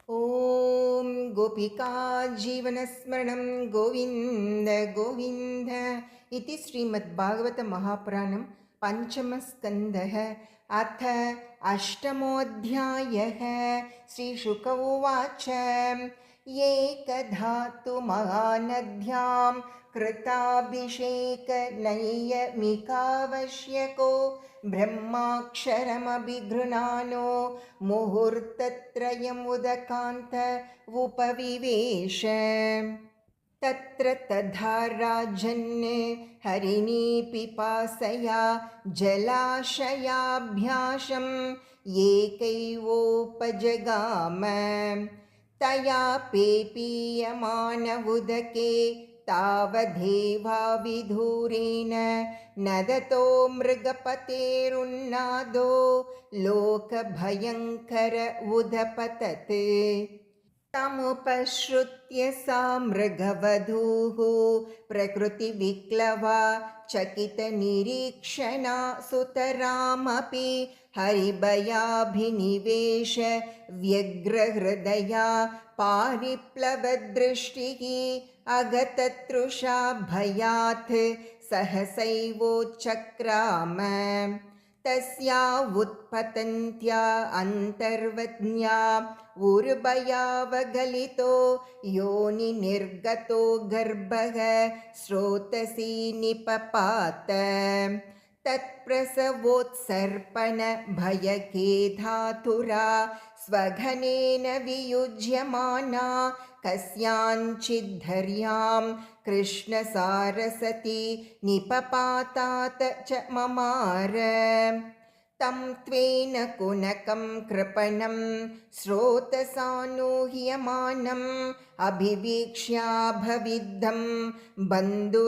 ॐ गोपिका जीवनस्मरणं गोविन्द गोविन्द इति श्रीमद्भागवतमहापुराणं पञ्चमस्कन्धः अथ अष्टमोऽध्यायः। श्रीशुक उवाच एकधा महानद्यां कृताभिषेकनैयमिकावश्यको ब्रह्माक्षरमभिगृह्णानो मुहूर्तत्रयमुदकान्त उपविवेश तत्र तथा राजन् हरिणीपिपासया जलाशयाभ्यासम् एकैवोपजगाम तया पेपीयमान उदके तावदेवाविधूरेण नदतो मृगपतेरुन्नादो लोकभयङ्कर उदपतत् तमुपश्रुत्य सा मृगवधूः प्रकृतिविक्लवा चकितनिरीक्षणा सुतरामपि हरिभयाभिनिवेश व्यग्रहृदया पारिप्लवदृष्टिः अगततृषा भयात् सहसैवोच्चक्राम तस्या उत्पतन्त्या अन्तर्वज्ञा उर्भयावगलितो योनिनिर्गतो गर्भः स्रोतसी निपपात तत्प्रसवोत्सर्पण भयखेधातुरा स्वघनेन वियुज्यमाना कस्याञ्चिद्धर्यां कृष्णसारसति निपपातात च ममार तं त्वेन कुनकं कृपणं स्रोतसानूह्यमानम् अभिवीक्ष्याभविद्धं बन्धुरिवानुकम्पया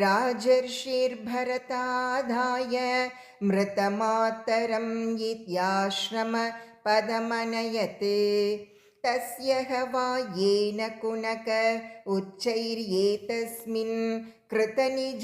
राजर्षिर्भरतादाय मृतमातरं इत्याश्रम पदमनयत् तस्य वा येन कुनक उच्चैर्येतस्मिन् कृतनिजाभिमानस्या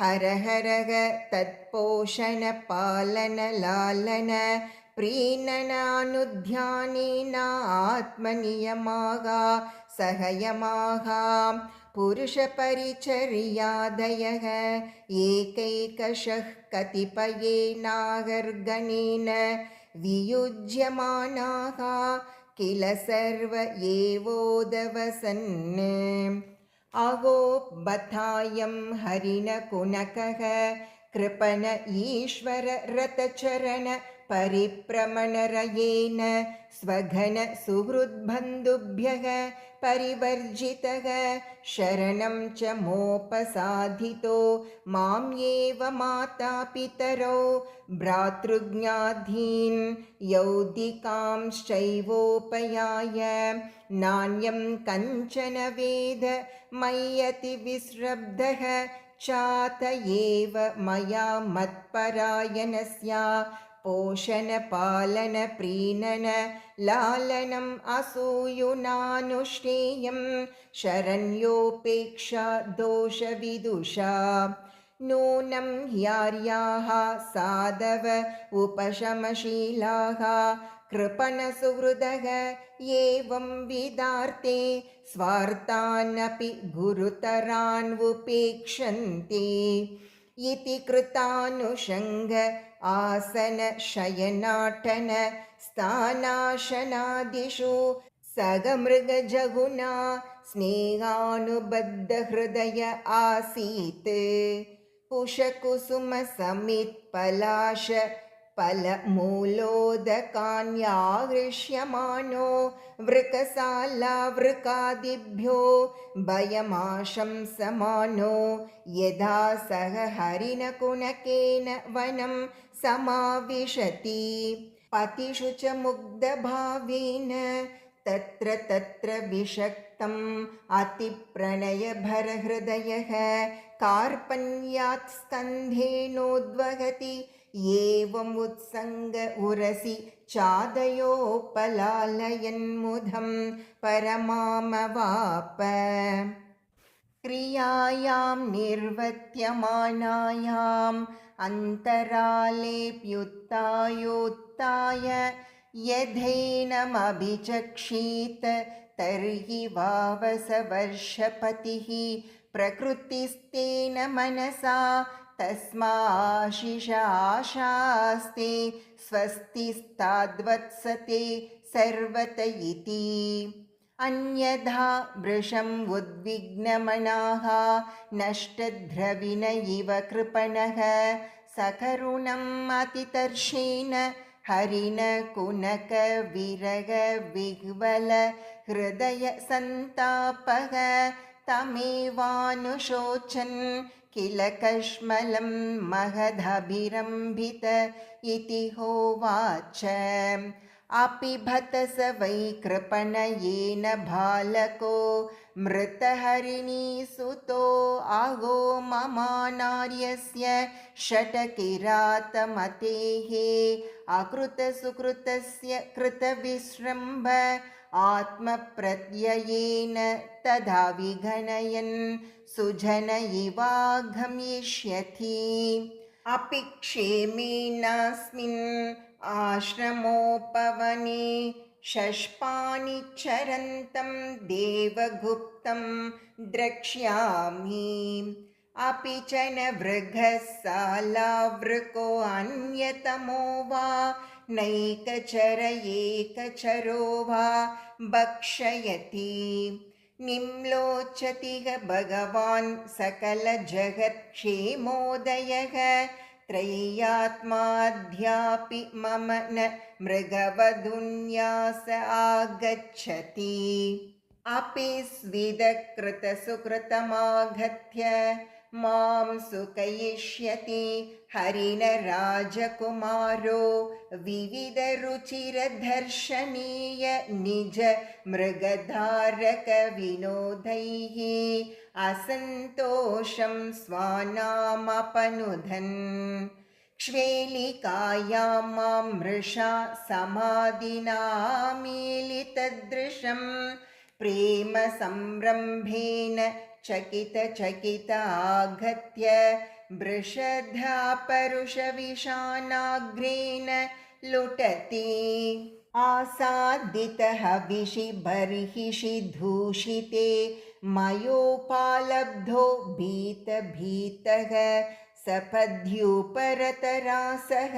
हर हरः तत्पोषणपालनलालन प्रीणनानुध्यानेनात्मनियमाः सहयमाः पुरुषपरिचर्यादयः एकैकशः कतिपयेनागर्गणेन वियुज्यमानाः किल सर्व एवोदवसन् अहो बथायं हरिणकुनकः कृपण ईश्वर रतचरण परिप्रमणरयेन स्वघन सुहृद्बन्धुभ्यः परिवर्जितः शरणं च मोपसाधितो मां एव मातापितरौ भ्रातृज्ञाधीन् यौदिकांश्चैवोपयाय नान्यं कञ्चन वेद मय्यति विस्रब्धः चात एव मया मत्परायणस्या पोषणपालन प्रीणन लालनम् असूयुनानुष्ठेयं शरण्योपेक्षा दोषविदुषा नूनं ह्यार्याः साधव उपशमशीलाः कृपणसुहृदः एवं विदार्ते स्वार्थानपि गुरुतरान् उपेक्षन्ते इति कृतानुषङ्ग आसन शयनाटन स्थानाशनादिषु सगमृगजगुना स्नेहानुबद्धहृदय आसीत् कुशकुसुमसमित्पलाश फलमूलोदकान्यागृह्यमानो वृकशालावृकादिभ्यो भयमाशंसमानो यदा सह हरिणकुनकेन वनं समाविशति पतिषु च मुग्धभावेन तत्र तत्र विषक्तम् अतिप्रणयभरहृदयः कार्पण्यात् स्कन्धेनोद्वहति एवम् उत्सङ्ग उरसि चादयोपलालयन्मुदं परमामवाप क्रियायां निर्वर्त्यमानायाम् अन्तरालेऽप्युत्थायोत्थितायां उत्थाय यथैनमभिचक्षीत तर्हि वावसवर्षपतिः प्रकृतिस्तेन मनसा तस्माशिषाशास्ते स्वस्तिस्ताद्वत्सते सर्वत इति। अन्यथा वृषम् उद्विग्नमनाः नष्टद्रविण इव कृपणः सकरुणम् अतितर्षेण हरिण कुनक विरग विह्वल हृदय सन्तापः तमेवानुशोचन् किल कश्मलं महदभिरम्भित इति होवाच। अपिबत स वै कृपणयेन बालको मृतहरिणीसुतो आहो ममानार्यस्य षट्किरातमतेः अकृतसुकृतस्य कृतविश्रम्भ आत्मप्रत्ययेन तदा विगणयन् सुजन इवागमिष्यति। अपि क्षेमेनास्मिन् आश्रमोपवने शष्पानि चरन्तं देवगुप्तं द्रक्ष्यामि। अपि च न वृगः सालावृको अन्यतमो वा नैकचर एकचरो वा भक्षयति। निम्लोचति भगवान् सकलजगत्क्षेमोदयः त्रय्यात्माद्यापि मम न मृगवधुन्यास आगच्छति। अपि स्विदकृतसुकृतमागत्य मां सुकयिष्यति हरिणराजकुमारो विविधरुचिरदर्शनीय निज मृगधारकविनोदैः असन्तोषं स्वानामपनुधन्। क्ष्वेलिकायां मां मृषा समाधिनामीलितदृशं प्रेम संरम्भेन चकितागत्य वृषधापरुषविषाणाग्रेण लुटति। आसादितः विषि बर्हिषि दूषिते मयोपालब्धो भीतः सपद्युपरतरासः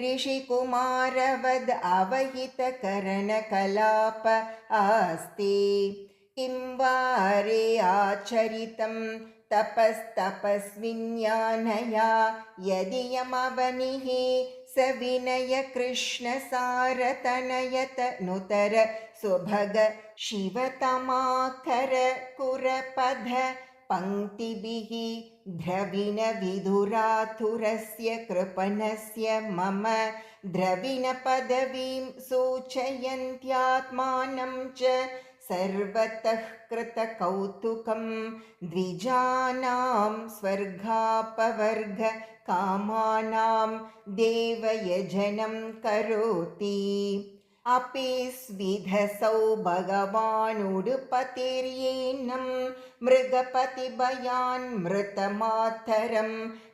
ऋषिकुमारवद् अवहितकरणकलाप आस्ते। किं वा रे आचरितं तपस्तपस्विन्यानया यदियमवनिः स विनय कृष्णसारतनयत नुतर सुभग शिवतमाकर कुरपध पङ्क्तिभिः द्रविण विधुरातुरस्य कृपणस्य मम द्रविण पदवीं सूचयन्त्यात्मानं च सर्वतः कृतकौतुकं द्विजानां स्वर्गापवर्ग कामानां देवयजनं करोति। अपि स्विधसौ भगवानुडुपतिर्येनं मृगपतिभयान् मृतमातरं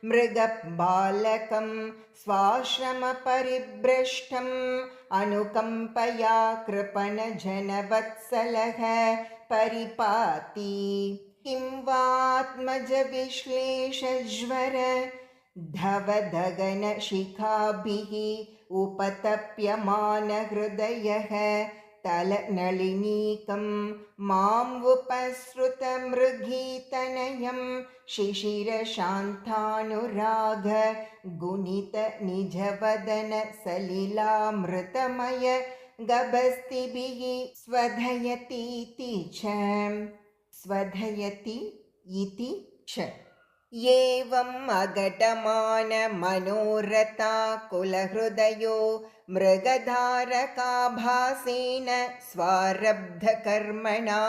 मृगबालकं स्वाश्रमपरिभ्रष्टम् अनुकम्पया कृपणजनवत्सलः परिपाति। किं वात्मजविश्लेषज्वर धवदगनशिखाभिः उपतप्यमानहृदयः तलनलिनीकं माम् उपसृतमृगीतनयं शिशिरशान्तानुराग गुणित निजवदन सलिलामृतमय गभस्तिभिः स्वधयतीति च एवम् अघटमान मनोरथा कुलहृदयो मृगधारकाभासेन स्वारब्धकर्मणा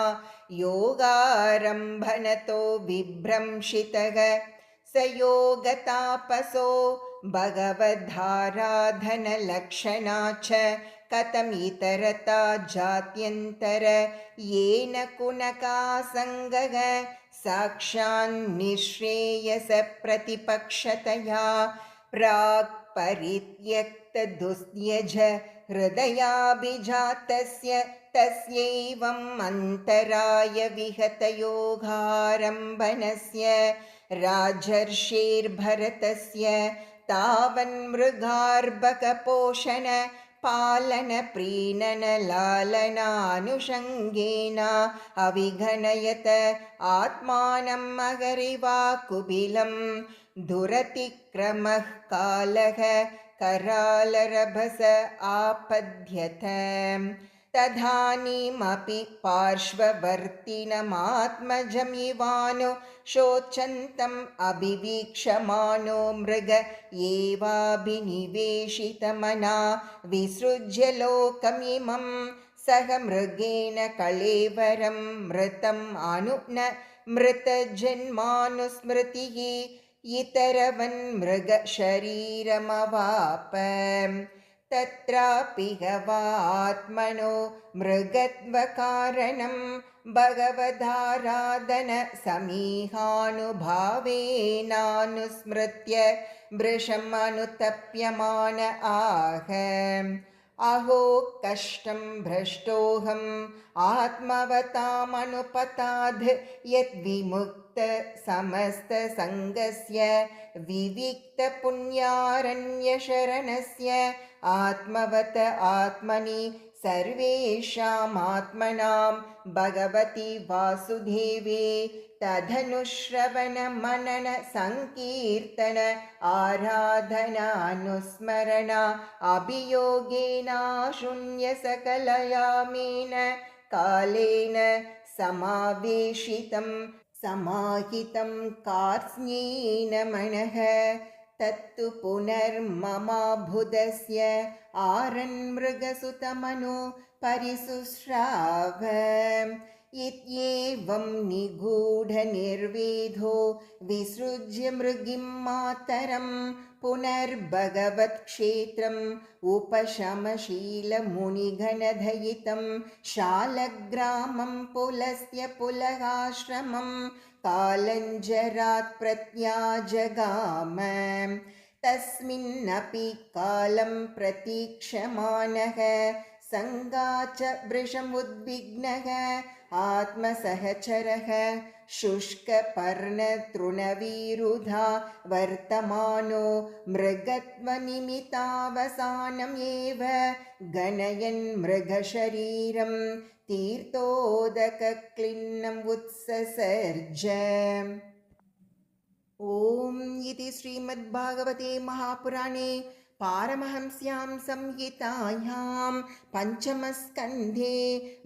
योगारम्भनतो विभ्रंशितः स योगतापसो भगवद्धाराधनलक्षणा च कथमितरता जात्यन्तर येन कुनकासङ्गः साक्षान्निःश्रेयसप्रतिपक्षतया प्राक् परित्यक्तः व्यक्तदुस्त्यज हृदयाभिजातस्य तस्यैवम् अन्तराय विहतयोगारम्भनस्य राजर्षेर्भरतस्य तावन्मृगार्भकपोषण पालनप्रीणन लालनानुषङ्गेन अविगणयत आत्मानम् अगरिवाकुबिलं दुरतिक्रमः कालः करालरभस आपद्यत तदानीमपि पार्श्ववर्तिनमात्मजमिवानु शोचन्तम् अभिवीक्षमाणो मृग एवाभिनिवेशितमना विसृज्य लोकमिमं सह मृगेण कळेवरं मृतम् अनुन मृतजन्मानुस्मृतिः इतरवन्मृगशरीरमवाप तत्रापि गवात्मनो मृगत्वकारणं भगवदाराधन समीहानुभावेनानुस्मृत्य भृशम् अनुतप्यमान आह अहो कष्टं भ्रष्टोऽहम् आत्मवतामनुपताद् यद्विमुक्त समस्तसङ्गस्य विविक्तपुण्यारण्यशरणस्य आत्मवत आत्मनि सर्वेषामात्मनां भगवति वासुदेवे तदनुश्रवण मनन संकीर्तन आराधनानुस्मरण अभियोगेनाशून्य सकलयामेन कालेन समावेशितं समाहितं कार्त्स्न्येन मनः तत्तु पुनर्ममाभुदस्य आरन्मृगसुतमनो परिसुश्राव इत्येवं निगूढनिर्वेदो विसृज्य मृगिं मातरं पुनर्भगवत्क्षेत्रम् उपशमशीलमुनिगणदयितं शालग्रामं पुलस्त्य पुलहाश्रमं कालञ्जरात् प्रत्याजगाम तस्मिन्नपि कालं प्रतीक्षमानः सङ्गा च वृषमुद्विग्नः आत्मसहचरः शुष्कपर्णतृणविरुधा वर्तमानो मृगत्वनिमित्तावसानमेव गणयन् मृगशरीरं तीर्थोदकक्लिन्नम् उत्ससर्ज। ॐ इति श्रीमद्भागवते महापुराणे पारमहंस्यां संहितायां पञ्चमस्कन्धे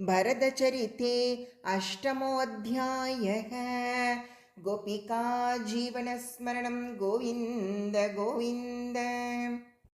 भरतचरिते अष्टमोऽध्यायः। गोपिका जीवनस्मरणं गोविन्द गोविन्द।